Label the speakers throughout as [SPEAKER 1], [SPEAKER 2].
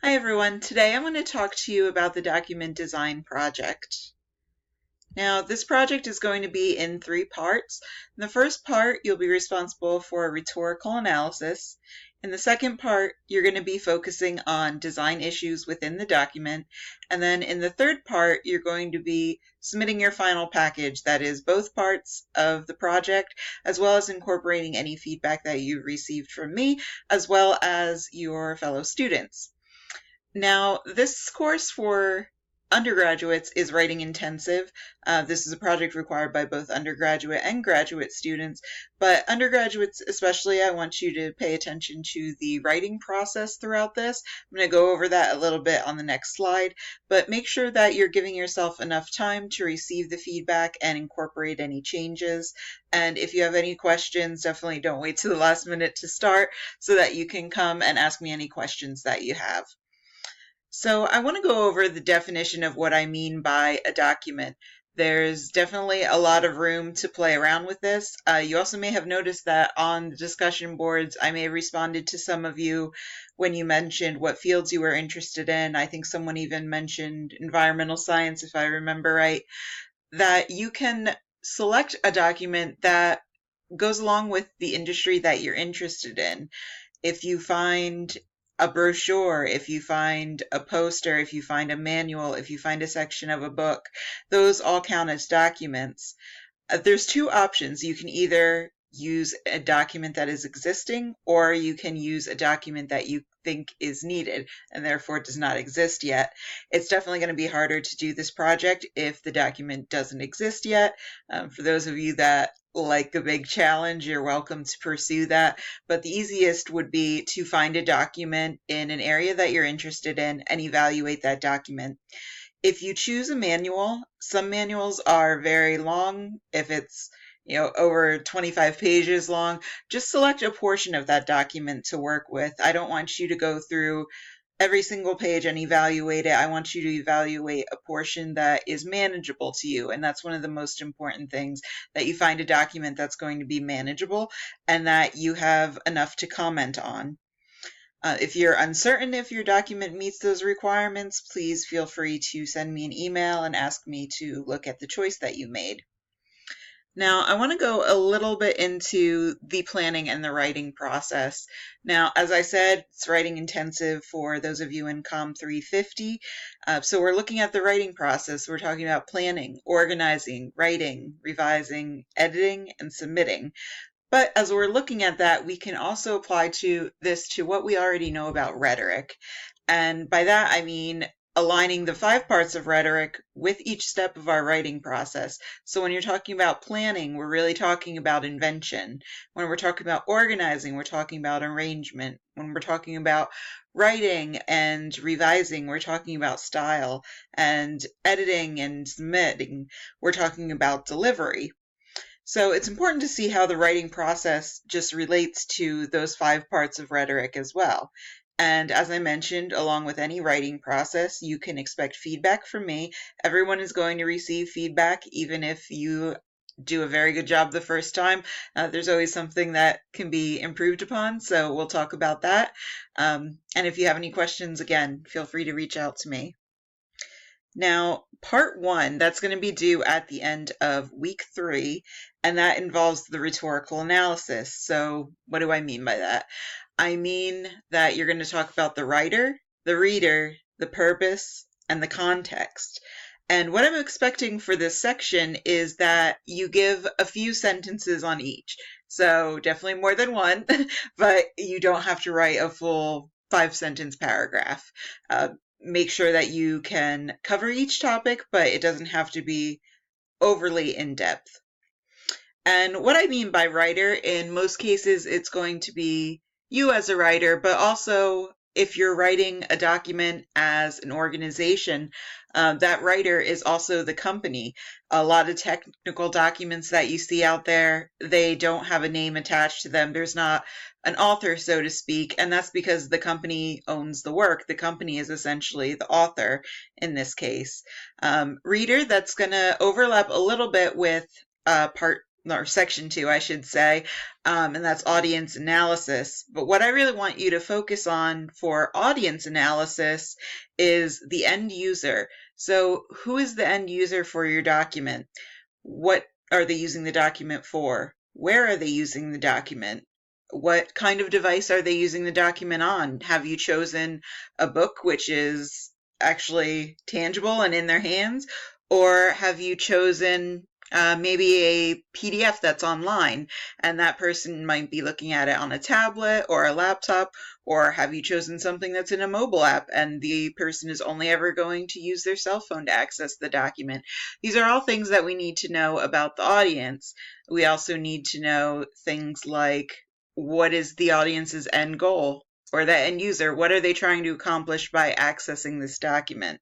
[SPEAKER 1] Hi everyone, today I'm going to talk to you about the document design project. Now this project is going to be in 3 parts. In the first part you'll be responsible for rhetorical analysis. In the second part you're going to be focusing on design issues within the document, and then in the third part you're going to be submitting your final package, that is both parts of the project as well as incorporating any feedback that you received from me as well as your fellow students. Now, this course for undergraduates is writing intensive. This is a project required by both undergraduate and graduate students, but undergraduates especially, I want you to pay attention to the writing process throughout this. I'm going to go over that a little bit on the next slide, but make sure that you're giving yourself enough time to receive the feedback and incorporate any changes. And if you have any questions, definitely don't wait to the last minute to start so that you can come and ask me any questions that you have. So I want to go over the definition of what I mean by a document. There's definitely a lot of room to play around with this. You also may have noticed that on the discussion boards, I may have responded to some of you when you mentioned what fields you were interested in. I think someone even mentioned environmental science, if I remember right, that you can select a document that goes along with the industry that you're interested in. If you find a brochure, if you find a poster, if you find a manual, if you find a section of a book, those all count as documents. There's 2 options. You can either use a document that is existing, or you can use a document that you think is needed and therefore does not exist yet. It's definitely going to be harder to do this project if the document doesn't exist yet. For those of you that like a big challenge, you're welcome to pursue that. But the easiest would be to find a document in an area that you're interested in and evaluate that document. If you choose a manual, some manuals are very long. If it's over 25 pages long, just select a portion of that document to work with. I don't want you to go through every single page and evaluate it. I want you to evaluate a portion that is manageable to you. And that's one of the most important things, that you find a document that's going to be manageable and that you have enough to comment on. If you're uncertain if your document meets those requirements, please feel free to send me an email and ask me to look at the choice that you made. Now, I want to go a little bit into the planning and the writing process. Now, as I said, it's writing intensive for those of you in COM350. So we're looking at the writing process. We're talking about planning, organizing, writing, revising, editing, and submitting. But as we're looking at that, we can also apply to what we already know about rhetoric. And by that, I mean aligning the 5 parts of rhetoric with each step of our writing process. So when you're talking about planning, we're really talking about invention. When we're talking about organizing, we're talking about arrangement. When we're talking about writing and revising, we're talking about style. And editing and submitting, we're talking about delivery. So it's important to see how the writing process just relates to those 5 parts of rhetoric as well. And as I mentioned, along with any writing process, you can expect feedback from me. Everyone is going to receive feedback, even if you do a very good job the first time. There's always something that can be improved upon, so we'll talk about that. And if you have any questions, again, feel free to reach out to me. Now, part 1, that's going to be due at the end of week 3, and that involves the rhetorical analysis. So what do I mean by that? I mean that you're going to talk about the writer, the reader, the purpose, and the context. And what I'm expecting for this section is that you give a few sentences on each. So definitely more than one, but you don't have to write a full 5-sentence paragraph. Make sure that you can cover each topic, but it doesn't have to be overly in-depth. And what I mean by writer, in most cases, it's going to be you as a writer, but also if you're writing a document as an organization, that writer is also the company. A lot of technical documents that you see out there, they don't have a name attached to them. There's not an author, so to speak, and that's because the company owns the work. The company is essentially the author in this case. Reader, that's going to overlap a little bit with part or section 2, I should say, and that's audience analysis. But what I really want you to focus on for audience analysis is the end user. So who is the end user for your document? What are they using the document for? Where are they using the document? What kind of device are they using the document on? Have you chosen a book which is actually tangible and in their hands? Or have you chosen maybe a PDF that's online and that person might be looking at it on a tablet or a laptop? Or have you chosen something that's in a mobile app and the person is only ever going to use their cell phone to access the document? These are all things that we need to know about the audience. We also need to know things like, what is the audience's end goal or the end user? What are they trying to accomplish by accessing this document?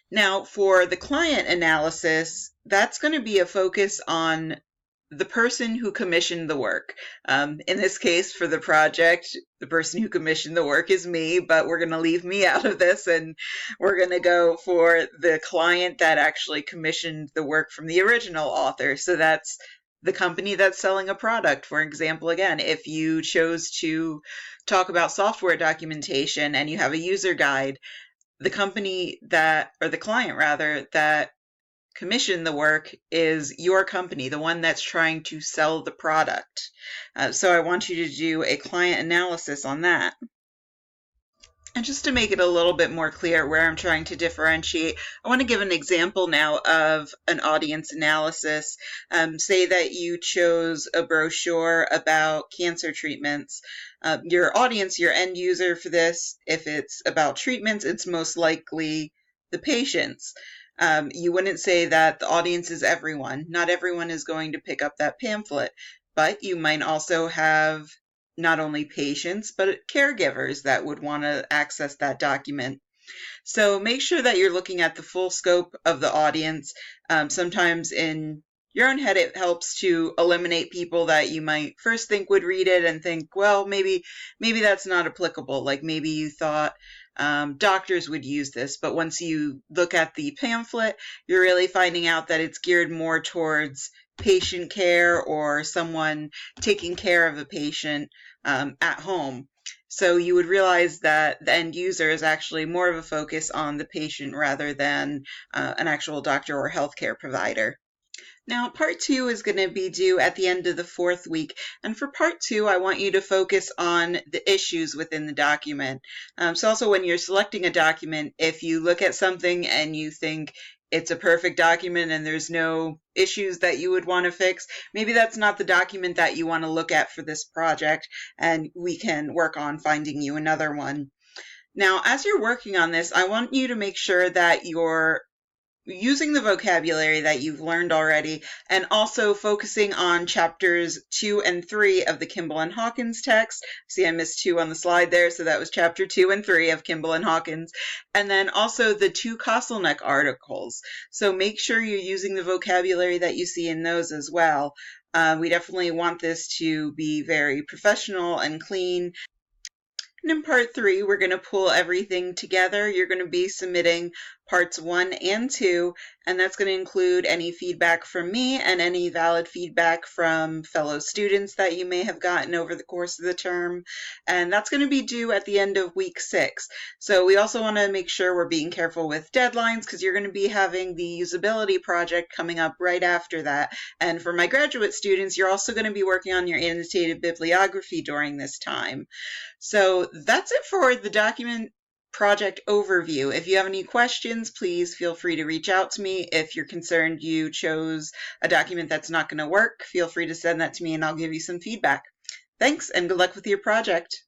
[SPEAKER 1] Now, for the client analysis, that's going to be a focus on the person who commissioned the work. In this case, for the project, the person who commissioned the work is me, but we're going to leave me out of this and we're going to go for the client that actually commissioned the work from the original author. So that's the company that's selling a product. For example, again, if you chose to talk about software documentation and you have a user guide, the company that, or the client rather, that commissioned the work is your company, the one that's trying to sell the product. So I want you to do a client analysis on that. And just to make it a little bit more clear where I'm trying to differentiate, I want to give an example now of an audience analysis. Say that you chose a brochure about cancer treatments. Your audience, your end user for this, if it's about treatments, it's most likely the patients. You wouldn't say that the audience is everyone. Not everyone is going to pick up that pamphlet, but you might also have not only patients, but caregivers that would want to access that document. So make sure that you're looking at the full scope of the audience. Sometimes in your own head, it helps to eliminate people that you might first think would read it and think, well, maybe that's not applicable. Like maybe you thought doctors would use this, but once you look at the pamphlet, you're really finding out that it's geared more towards patient care or someone taking care of a patient at home. So you would realize that the end user is actually more of a focus on the patient rather than an actual doctor or healthcare provider. Now, part 2 is going to be due at the end of the 4th week. And for part 2, I want you to focus on the issues within the document. So also when you're selecting a document, if you look at something and you think it's a perfect document and there's no issues that you would want to fix, maybe that's not the document that you want to look at for this project, and we can work on finding you another one. Now, as you're working on this, I want you to make sure that you're using the vocabulary that you've learned already, and also focusing on chapters 2 and 3 of the Kimball and Hawkins text. See, I missed 2 on the slide there, so that was chapter 2 and 3 of Kimball and Hawkins. And then also the 2 Kostelnik articles. So make sure you're using the vocabulary that you see in those as well. We definitely want this to be very professional and clean. And in part 3, we're going to pull everything together. You're going to be submitting parts 1 and 2, and that's going to include any feedback from me and any valid feedback from fellow students that you may have gotten over the course of the term. And that's going to be due at the end of week 6. So we also want to make sure we're being careful with deadlines, because you're going to be having the usability project coming up right after that. And for my graduate students, you're also going to be working on your annotated bibliography during this time. So that's it for the document project overview. If you have any questions, please feel free to reach out to me. If you're concerned you chose a document that's not going to work, feel free to send that to me and I'll give you some feedback. Thanks, and good luck with your project.